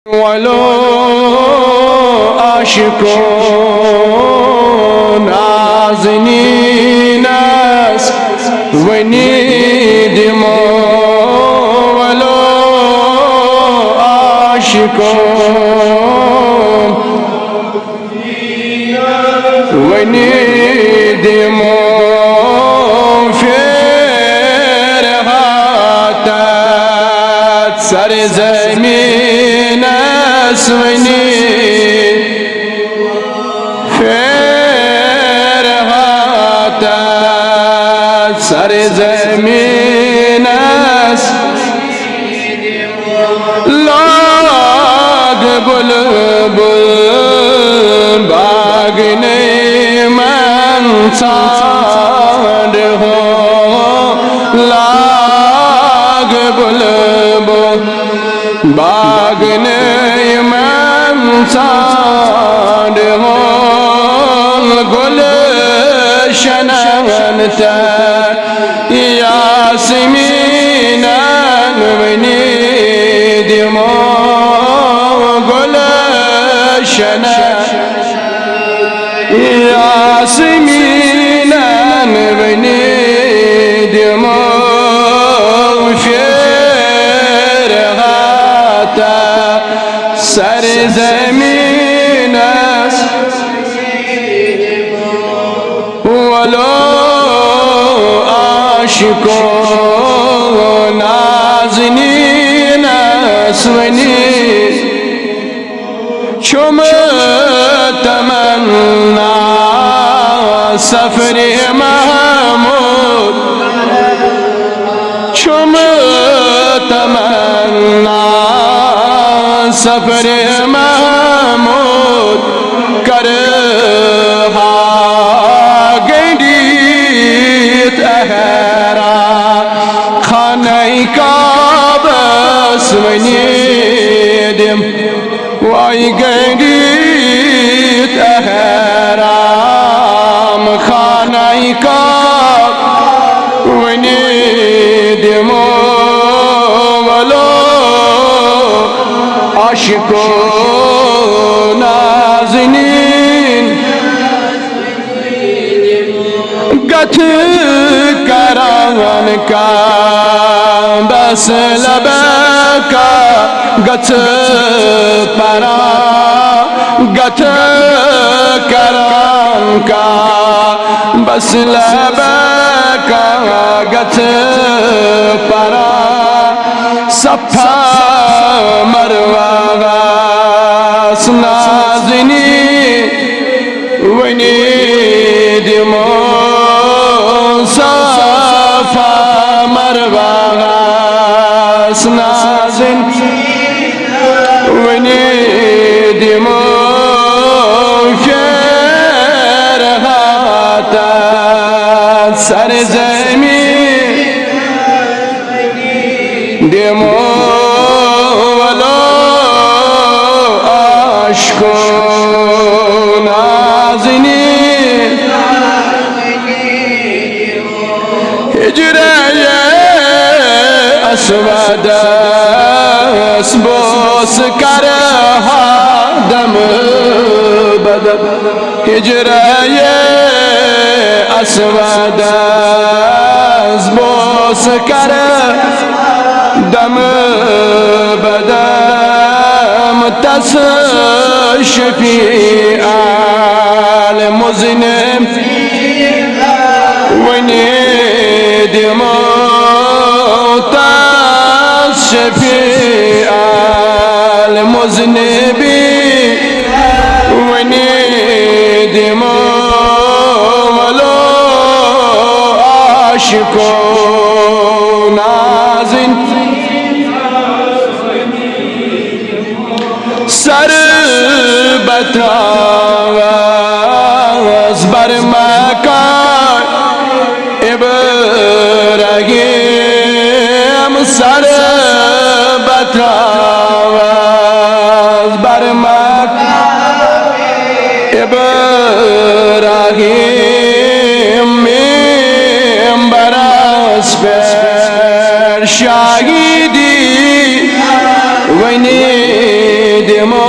ولو عاشقون نازنين ناس وندمو ولو عاشقون وندمو فرحات سر زمین اسونی فرحات سر زمین لاگ بلبل باغنے من ساڑ ہو لاگ بلبل باغنے من ساڑ ہو گلشنان تر یاسمینان وندمو گلشنان یاسمینان وندمو سر زمین ولو عاشقون نازنین اسونی چم تمنا سفر محمود چم تمنا سفر محمود کرها گندیت احرا خانه کعبه ونیدم وای گندیت احرام خانه کعبه ونیدم عاشقون نازنین گت کران کا بس لبکا گت پرا گت کران کا بس لبکا گت پرا صفا مروہ نازنی وندمو صفا مروہ نازنی وندمو فرحات سر زمین دمو عاشقون نازنین هجره اسود اسبوس کرها دم بدم هجره اسود اسبوس کرها دم بدم تس شفیع المذنب وندمو تس شفیع المذنب وندمو ولو عاشقون نازن سر بتاواز بر مکان ابراهیم سر بتاواز بر مکان ابراهیم براس پر شاهدی ونی दिमो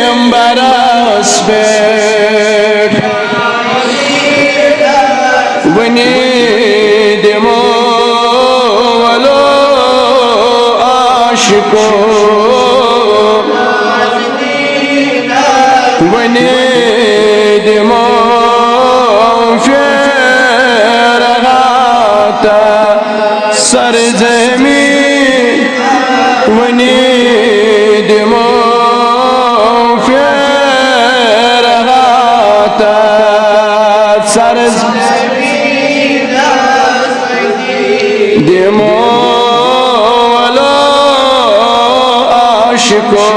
मिंबरस पेठ वनी दिमो वलो आशिको वनी दिमो फेरहाता सरजमी वनी दिमो फेरहाता सरजमी दिमो वलो आशिको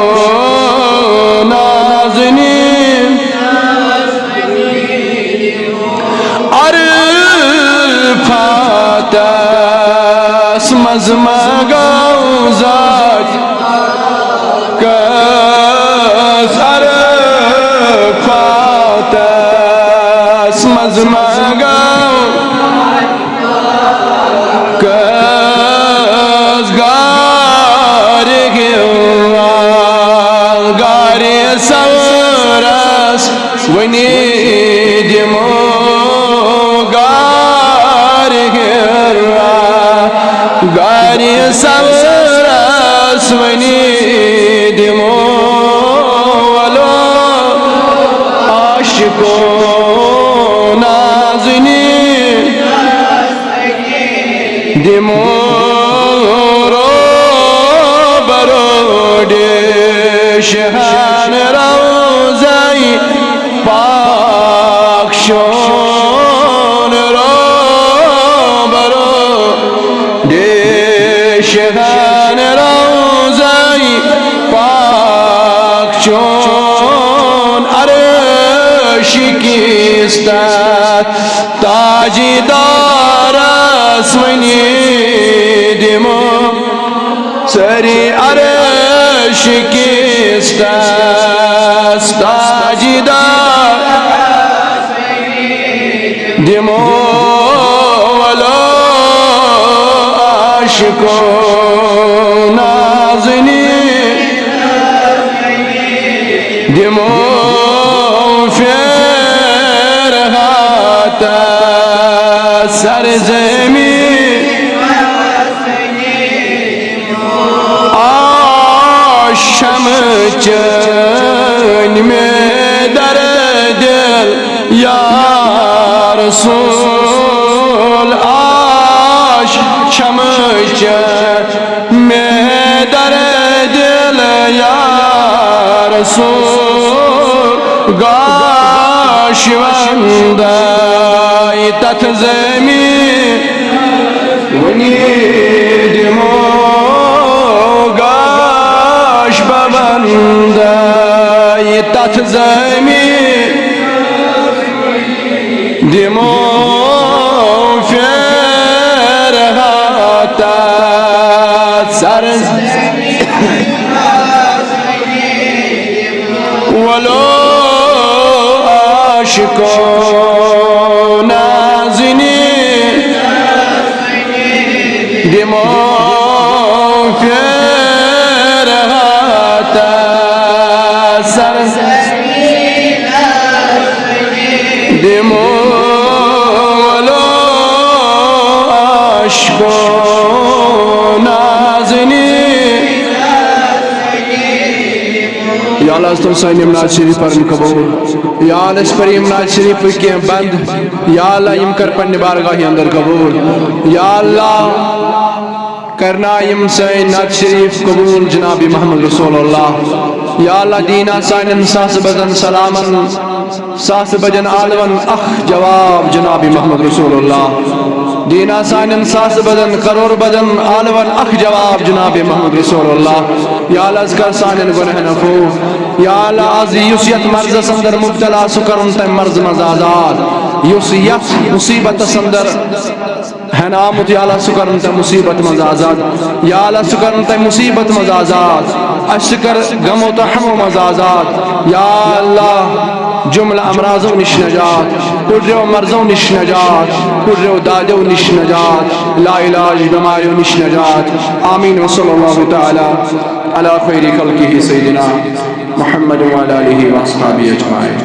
मज़मगौज़ात कसर फातस मज़मगौ कस गारे गारे सवरस वनी दिमो गारी सवरस वनी दिमो वलो आशिको नाज़नी दिमो रो बरोडे शहान रौज़ाई पाकशोन रो शहान रौज़ाई पाकशोन अर्शिकिस्तात ताजीदारस वनी दिमो सरी अर्शिकिस्तात ताजीदारस दिमो वलो आशिको नाज़नी दिमो फेरहाता सरज़मी आशम चैन में दर्द या रसूल शमच में दर्द या रसूल गाशवंदाई तत्ज़मी वनी दिमो गाश बवंदाई तत्ज़मी दिमो वलो आशिको नाज़नी दिमो फेरहाता दिमो वलो आशिको या अल्लाह तुम साइन इमनाद शरीफ पर कबूल या अल्लाह इस पर इमनाद शरीफ के बंद या अल्लाह इम कर पन्ने बारगाह अंदर कबूल या अल्लाह करना इम साइन नाद शरीफ कबूल जनाब मोहम्मद रसूलुल्लाह या अल्लाह दीना साइन सास बदन सलामन सास बजन आलवन अख जवाब जनाब मोहम्मद रसूलुल्लाह दीना साइन सास बदन करोड़ बदन आलवन अख जवाब जनाब मोहम्मद रसूलुल्लाह या अल्लाह कर साइन गुनाह नफू या अल्लाह आज युसियत मर्ज संदर मुब्तला सुकरन ते मर्ज मजाजात युसियत मुसीबत संदर है नामुत या अल्लाह सुकरन ते मुसीबत मजाजात या अल्लाह सुकरन ते मुसीबत मजाजात अशकर गमो तो हम मजाजात या अल्लाह जुमला अमराज़ों निश नजात कुर्रो मर्जों निश नजात, कुर्रो दादो निश नजात, लाइलाज बीमारियों निश नजात। आमीन व सल्लल्लाहु तआला अला खैरि खल्किही सय्यिदिना मुहम्मद व अला आलिहि व अस्हाबिही अजमाइन।